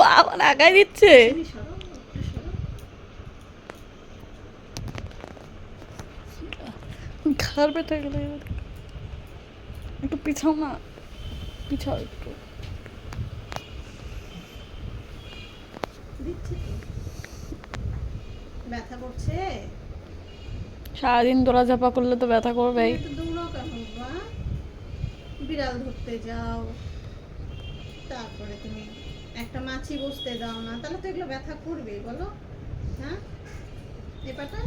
বাবা লাগাই দিচ্ছে। ঘর বেটা গেলে একটু পিছাও না, পিছাও একটু। ব্যথা করছে? সারাদিন দোলাঝাপা করলে তো ব্যথা করবেই। দৌড়াও কেন বাবা? বিড়াল ধরতে যাও, তারপরে তুমি একটা মাছি বসতে দাও না, তাহলে তো এগুলো ব্যথা করবে বলো? হ্যাঁ, এপাটা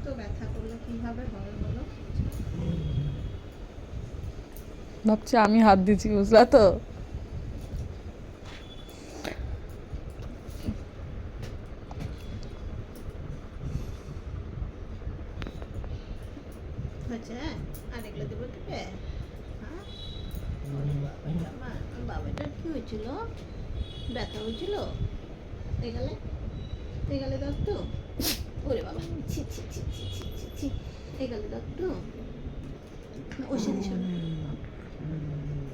তো ব্যথা করলে কিভাবে হবে বলো? ভাবছি আমি হাত দিচ্ছি, বুঝলা তো? হয়েছে? আর এগুলো দেবো দেবে? হ্যাঁ, বাবাটার কি হয়েছিল? ব্যথা হয়েছিল? এগালে এগালে দাও তো। ওরে বাবা, ছি ছি ছি ছি ছি ছি ছি, এগালে দাও তো। ওর সাথে শোনো,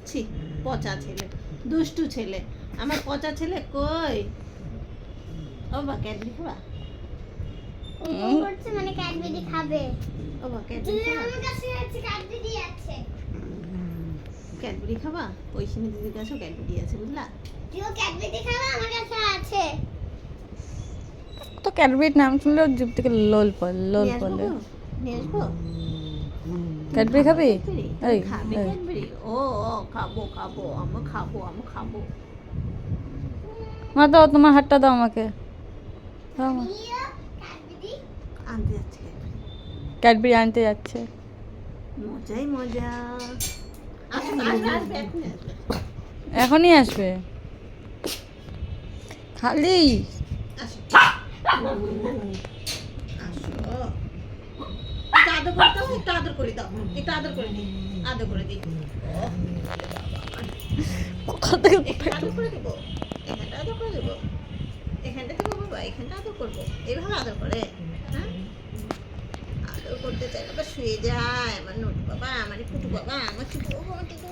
ছি, পচা ছেলে, দুষ্টু ছেলে, আমার পচা ছেলে কই? ও বা ক্যাডবেরি খাবা? ও করছে মানে ক্যাডবেরি খাবে। ও বা ক্যাডবেরি খাবা? আমার কাছে আছে ক্যাডবেরি আছে। ক্যাডবেরি খাবা? ওই সিমি দিদির কাছেও ক্যাডবেরি আছে, বুঝলা? তুইও ক্যাডবেরি খাবা? আমার কাছে আছে। তো ক্যাডবেরির নাম শুনলে ওর জিভ থেকে লোল পড়ে, লোল নিয়ে আসবো পড়ে। গো? নিয়ে আসবো? ক্যাডবেরি খাবি? ক্যাডবেরি? এই খাবে এই। ক্যাডবেরি? ও ও, খাবো খাবো, আমি খাবো, আমি খাবো। মা দাও তোমার হাতটা, দাও আমাকে, দাও মা। নিও ক্যাডবেরি। আনতে যাচ্ছে ক্যাডবেরি। ক্যাডবেরি আনতে যাচ্ছে। মজাই মজা। আসবে আসবে আসবে, এখনই আসবে। এখনই আসবে খালি। আসো আসো, একটু আদর করে দাও, একটু আদর করে দাও, একটু আদর করে দিই, আদর করে দিই। কোথা থেকে একটু আদর করে দেবো, এখানটা আদর করে দেবো, এখানটা দেবো বাবা, এখানটা আদর করবো, এইভাবে আদর করে? হ্যাঁ, আদর করতে চাইলে আবার শুয়ে যায় আমার নোটু বাবা, আমার কুটু বাবা, আমার ছোট বাবা, আমার টিকু।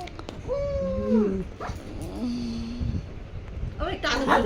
ও একটু আদর করে